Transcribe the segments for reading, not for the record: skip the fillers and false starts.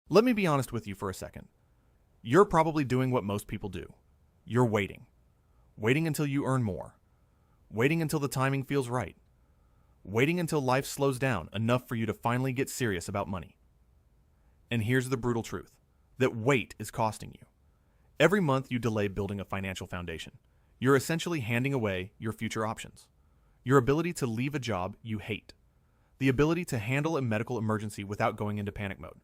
Let me be honest with you for a second. You're probably doing what most people do. You're waiting. Waiting until you earn more. Waiting until the timing feels right. Waiting until life slows down enough for you to finally get serious about money. And here's the brutal truth, that wait is costing you. Every month you delay building a financial foundation, you're essentially handing away your future options. Your ability to leave a job you hate. The ability to handle a medical emergency without going into panic mode.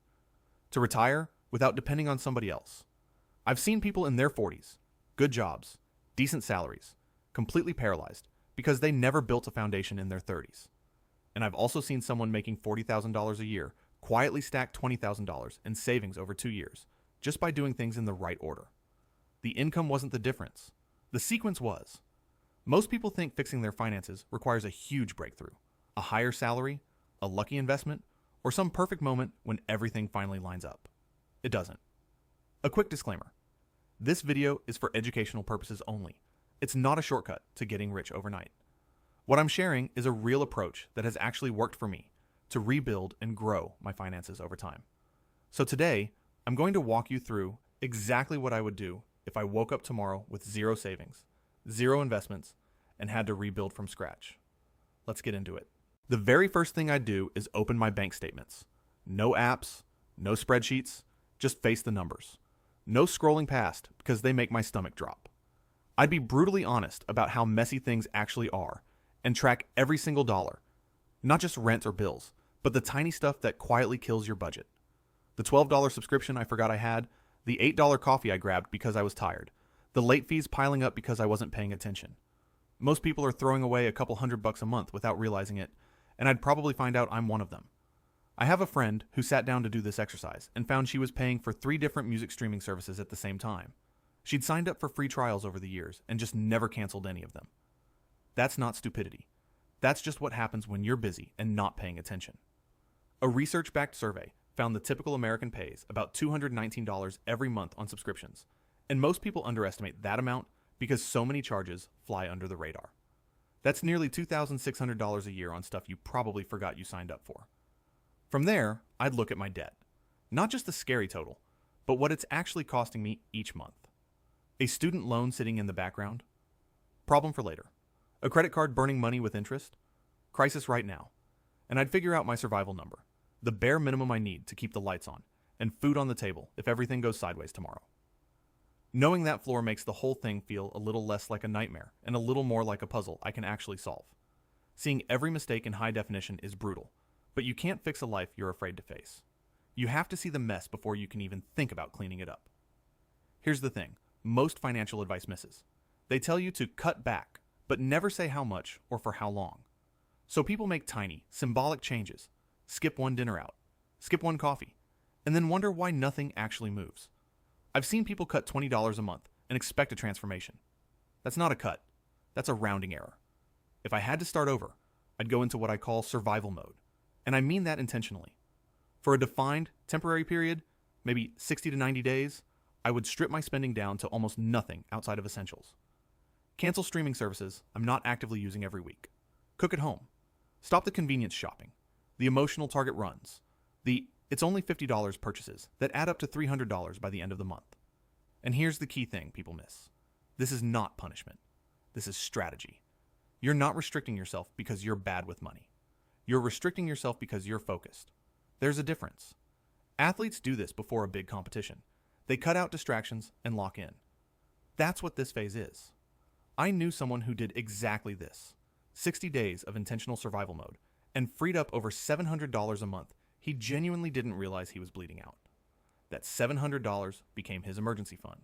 To retire without depending on somebody else. I've seen people in their 40s, good jobs, decent salaries, completely paralyzed because they never built a foundation in their 30s. And I've also seen someone making $40,000 a year quietly stack $20,000 in savings over 2 years just by doing things in the right order. The income wasn't the difference. The sequence was. Most people think fixing their finances requires a huge breakthrough, a higher salary, a lucky investment, or some perfect moment when everything finally lines up. It doesn't. A quick disclaimer. This video is for educational purposes only. It's not a shortcut to getting rich overnight. What I'm sharing is a real approach that has actually worked for me to rebuild and grow my finances over time. So today, I'm going to walk you through exactly what I would do if I woke up tomorrow with zero savings, zero investments, and had to rebuild from scratch. Let's get into it. The very first thing I'd do is open my bank statements. No apps, no spreadsheets, just face the numbers. No scrolling past because they make my stomach drop. I'd be brutally honest about how messy things actually are and track every single dollar. Not just rent or bills, but the tiny stuff that quietly kills your budget. The $12 subscription I forgot I had, the $8 coffee I grabbed because I was tired, the late fees piling up because I wasn't paying attention. Most people are throwing away a couple $100 a month without realizing it, and I'd probably find out I'm one of them. I have a friend who sat down to do this exercise and found she was paying for 3 different music streaming services at the same time. She'd signed up for free trials over the years and just never canceled any of them. That's not stupidity. That's just what happens when you're busy and not paying attention. A research-backed survey found the typical American pays about $219 every month on subscriptions, and most people underestimate that amount because so many charges fly under the radar. That's nearly $2,600 a year on stuff you probably forgot you signed up for. From there, I'd look at my debt. Not just the scary total, but what it's actually costing me each month. A student loan sitting in the background? Problem for later. A credit card burning money with interest? Crisis right now. And I'd figure out my survival number, the bare minimum I need to keep the lights on, and food on the table if everything goes sideways tomorrow. Knowing that floor makes the whole thing feel a little less like a nightmare and a little more like a puzzle I can actually solve. Seeing every mistake in high definition is brutal, but you can't fix a life you're afraid to face. You have to see the mess before you can even think about cleaning it up. Here's the thing, most financial advice misses. They tell you to cut back, but never say how much or for how long. So people make tiny, symbolic changes, skip one dinner out, skip one coffee, and then wonder why nothing actually moves. I've seen people cut $20 a month and expect a transformation. That's not a cut. That's a rounding error. If I had to start over, I'd go into what I call survival mode, and I mean that intentionally. For a defined, temporary period, maybe 60 to 90 days, I would strip my spending down to almost nothing outside of essentials. Cancel streaming services I'm not actively using every week. Cook at home. Stop the convenience shopping, the emotional Target runs, the it's only $50 purchases that add up to $300 by the end of the month. And here's the key thing people miss. This is not punishment. This is strategy. You're not restricting yourself because you're bad with money. You're restricting yourself because you're focused. There's a difference. Athletes do this before a big competition. They cut out distractions and lock in. That's what this phase is. I knew someone who did exactly this. 60 days of intentional survival mode and freed up over $700 a month he genuinely didn't realize he was bleeding out. That $700 became his emergency fund.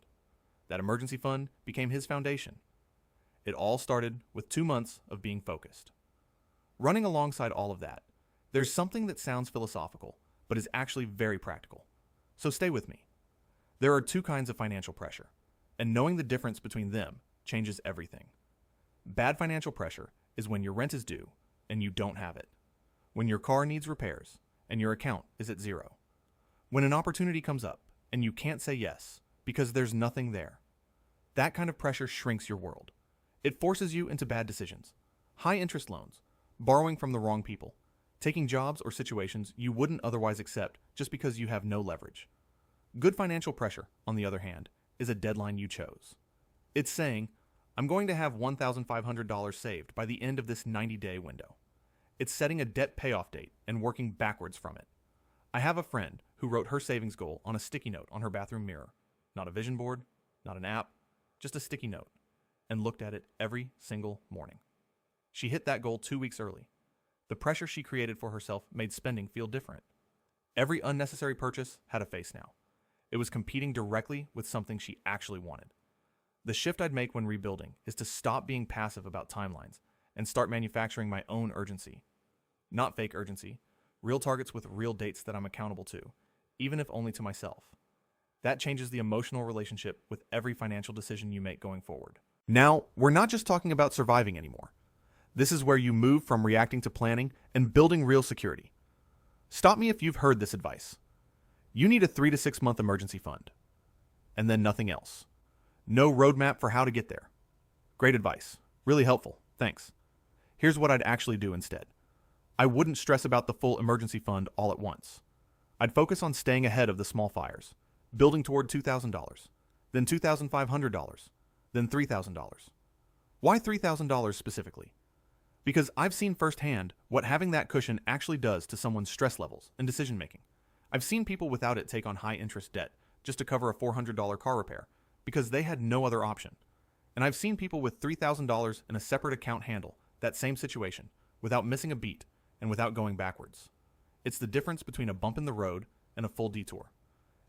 That emergency fund became his foundation. It all started with 2 months of being focused. Running alongside all of that, there's something that sounds philosophical, but is actually very practical. So stay with me. There are 2 kinds of financial pressure, and knowing the difference between them changes everything. Bad financial pressure is when your rent is due and you don't have it. When your car needs repairs and your account is at zero. When an opportunity comes up and you can't say yes because there's nothing there. That kind of pressure shrinks your world. It forces you into bad decisions, high interest loans, borrowing from the wrong people, taking jobs or situations you wouldn't otherwise accept just because you have no leverage. Good financial pressure, on the other hand, is a deadline you chose. It's saying, I'm going to have $1,500 saved by the end of this 90-day window. It's setting a debt payoff date and working backwards from it. I have a friend who wrote her savings goal on a sticky note on her bathroom mirror. Not a vision board, not an app, just a sticky note, and looked at it every single morning. She hit that goal 2 weeks early. The pressure she created for herself made spending feel different. Every unnecessary purchase had a face now. It was competing directly with something she actually wanted. The shift I'd make when rebuilding is to stop being passive about timelines and start manufacturing my own urgency. Not fake urgency, real targets with real dates that I'm accountable to, even if only to myself. That changes the emotional relationship with every financial decision you make going forward. Now, we're not just talking about surviving anymore. This is where you move from reacting to planning and building real security. Stop me if you've heard this advice. You need a 3 to 6 month emergency fund. And then nothing else. No roadmap for how to get there. Great advice. Really helpful. Thanks. Here's what I'd actually do instead. I wouldn't stress about the full emergency fund all at once. I'd focus on staying ahead of the small fires, building toward $2,000, then $2,500, then $3,000. Why $3,000 specifically? Because I've seen firsthand what having that cushion actually does to someone's stress levels and decision making. I've seen people without it take on high interest debt just to cover a $400 car repair because they had no other option. And I've seen people with $3,000 in a separate account handle that same situation without missing a beat and without going backwards. It's the difference between a bump in the road and a full detour.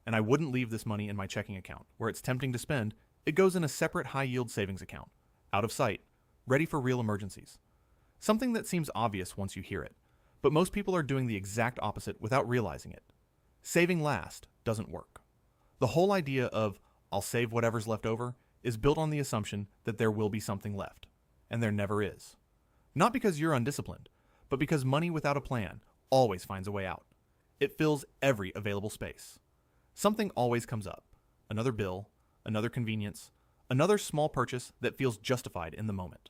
And I wouldn't leave this money in my checking account where it's tempting to spend. It goes in a separate high-yield savings account, out of sight, ready for real emergencies. Something that seems obvious once you hear it, but most people are doing the exact opposite without realizing it. Saving last doesn't work. The whole idea of, I'll save whatever's left over, is built on the assumption that there will be something left, and there never is. Not because you're undisciplined, but because money without a plan always finds a way out. It fills every available space. Something always comes up. Another bill, another convenience, another small purchase that feels justified in the moment.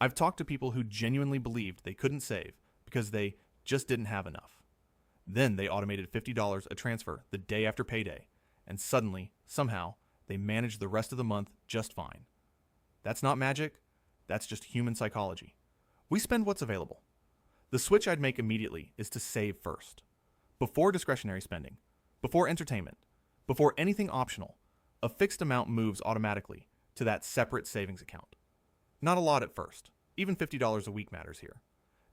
I've talked to people who genuinely believed they couldn't save because they just didn't have enough. Then they automated $50 a transfer the day after payday, and suddenly, somehow, they managed the rest of the month just fine. That's not magic, that's just human psychology. We spend what's available. The switch I'd make immediately is to save first. Before discretionary spending, before entertainment, before anything optional, a fixed amount moves automatically to that separate savings account. Not a lot at first. Even $50 a week matters here.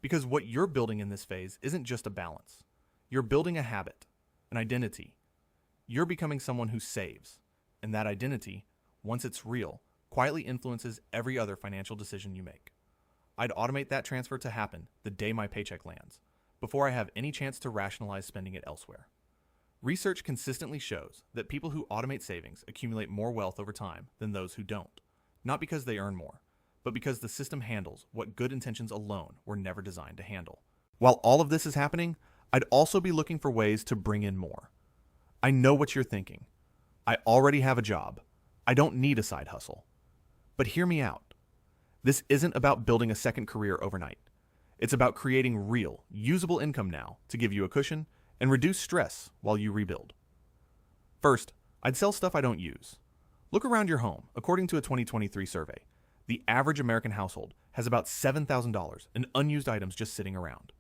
Because what you're building in this phase isn't just a balance. You're building a habit, an identity. You're becoming someone who saves. And that identity, once it's real, quietly influences every other financial decision you make. I'd automate that transfer to happen the day my paycheck lands, before I have any chance to rationalize spending it elsewhere. Research consistently shows that people who automate savings accumulate more wealth over time than those who don't, not because they earn more, but because the system handles what good intentions alone were never designed to handle. While all of this is happening, I'd also be looking for ways to bring in more. I know what you're thinking. I already have a job. I don't need a side hustle. But hear me out. This isn't about building a second career overnight. It's about creating real, usable income now to give you a cushion and reduce stress while you rebuild. First, I'd sell stuff I don't use. Look around your home. According to a 2023 survey, the average American household has about $7,000 in unused items just sitting around.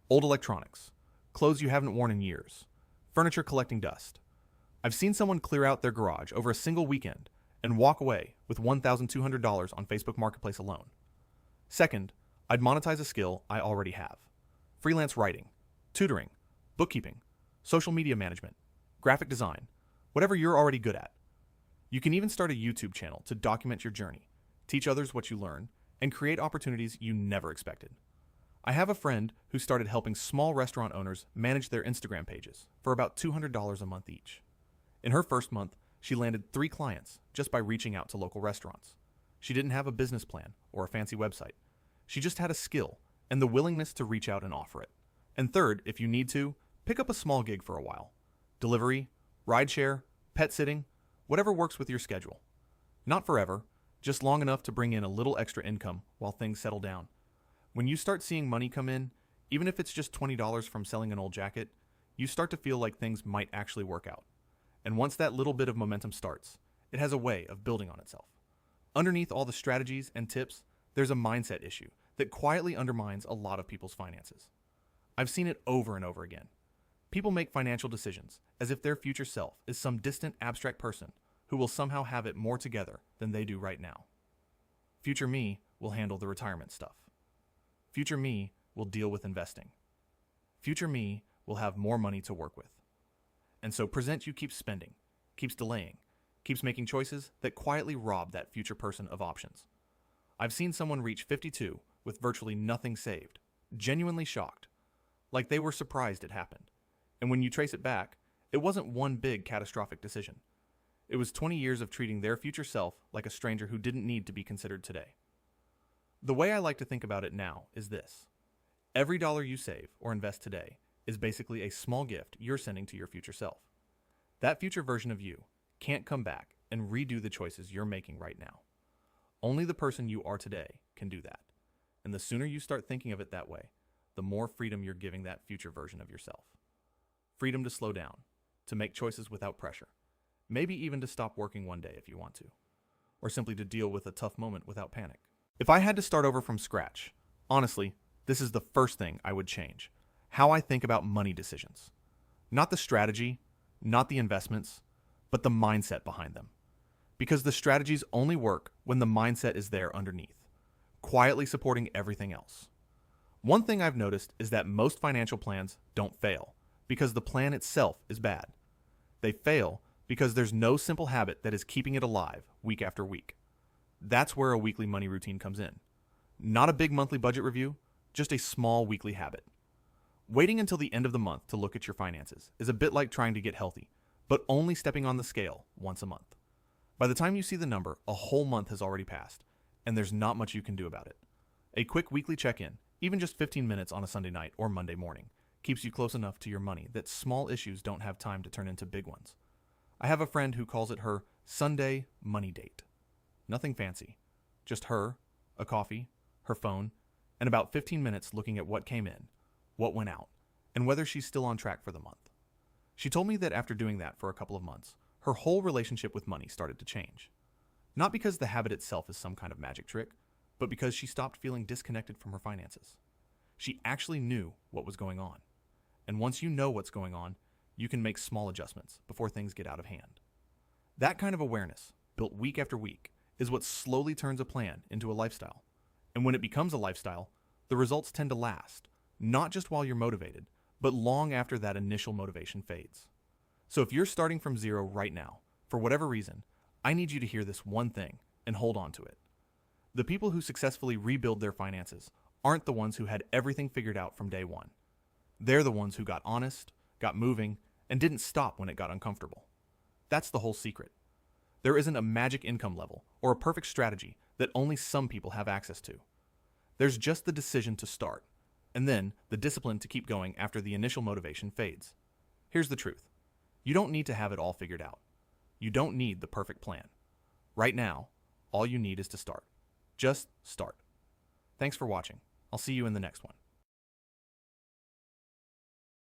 Old electronics, clothes you haven't worn in years, furniture collecting dust. I've seen someone clear out their garage over a single weekend and walk away with $1,200 on Facebook Marketplace alone. Second, I'd monetize a skill I already have. Freelance writing, tutoring, bookkeeping, social media management, graphic design, whatever you're already good at. You can even start a YouTube channel to document your journey, teach others what you learn, and create opportunities you never expected. I have a friend who started helping small restaurant owners manage their Instagram pages for about $200 a month each. In her first month, she landed 3 clients just by reaching out to local restaurants. She didn't have a business plan or a fancy website. She just had a skill and the willingness to reach out and offer it. And third, if you need to, pick up a small gig for a while. Delivery, rideshare, pet sitting, whatever works with your schedule. Not forever, just long enough to bring in a little extra income while things settle down. When you start seeing money come in, Even if it's just $20 from selling an old jacket, you start to feel like things might actually work out. And once that little bit of momentum starts, it has a way of building on itself. Underneath all the strategies and tips, there's a mindset issue that quietly undermines a lot of people's finances. I've seen it over and over again. People make financial decisions as if their future self is some distant abstract person who will somehow have it more together than they do right now. Future me will handle the retirement stuff. Future me will deal with investing. Future me will have more money to work with. And so present you keeps spending, keeps delaying, keeps making choices that quietly rob that future person of options. I've seen someone reach 52 with virtually nothing saved, genuinely shocked, like they were surprised it happened. And when you trace it back, it wasn't one big catastrophic decision. It was 20 years of treating their future self like a stranger who didn't need to be considered today. The way I like to think about it now is this. Every dollar you save or invest today is basically a small gift you're sending to your future self. That future version of you can't come back and redo the choices you're making right now. Only the person you are today can do that. And the sooner you start thinking of it that way, the more freedom you're giving that future version of yourself. Freedom to slow down, to make choices without pressure, maybe even to stop working one day if you want to, or simply to deal with a tough moment without panic. If I had to start over from scratch, honestly, this is the first thing I would change: how I think about money decisions. Not the strategy, not the investments, but the mindset behind them. Because the strategies only work when the mindset is there underneath, quietly supporting everything else. One thing I've noticed is that most financial plans don't fail because the plan itself is bad. They fail because there's no simple habit that is keeping it alive week after week. That's where a weekly money routine comes in. Not a big monthly budget review, just a small weekly habit. Waiting until the end of the month to look at your finances is a bit like trying to get healthy, but only stepping on the scale once a month. By the time you see the number, a whole month has already passed, and there's not much you can do about it. A quick weekly check-in, even just 15 minutes on a Sunday night or Monday morning, keeps you close enough to your money that small issues don't have time to turn into big ones. I have a friend who calls it her Sunday money date. Nothing fancy, just her, a coffee, her phone, and about 15 minutes looking at what came in, what went out, and whether she's still on track for the month. She told me that after doing that for a couple of months, her whole relationship with money started to change. Not because the habit itself is some kind of magic trick, but because she stopped feeling disconnected from her finances. She actually knew what was going on. And once you know what's going on, you can make small adjustments before things get out of hand. That kind of awareness, built week after week, is what slowly turns a plan into a lifestyle. And when it becomes a lifestyle, the results tend to last, not just while you're motivated, but long after that initial motivation fades. So if you're starting from zero right now, for whatever reason, I need you to hear this one thing and hold on to it. The people who successfully rebuild their finances aren't the ones who had everything figured out from day one. They're the ones who got honest, got moving, and didn't stop when it got uncomfortable. That's the whole secret. There isn't a magic income level or a perfect strategy that only some people have access to. There's just the decision to start, and then the discipline to keep going after the initial motivation fades. Here's the truth. You don't need to have it all figured out. You don't need the perfect plan. Right now, all you need is to start. Just start. Thanks for watching. I'll see you in the next one.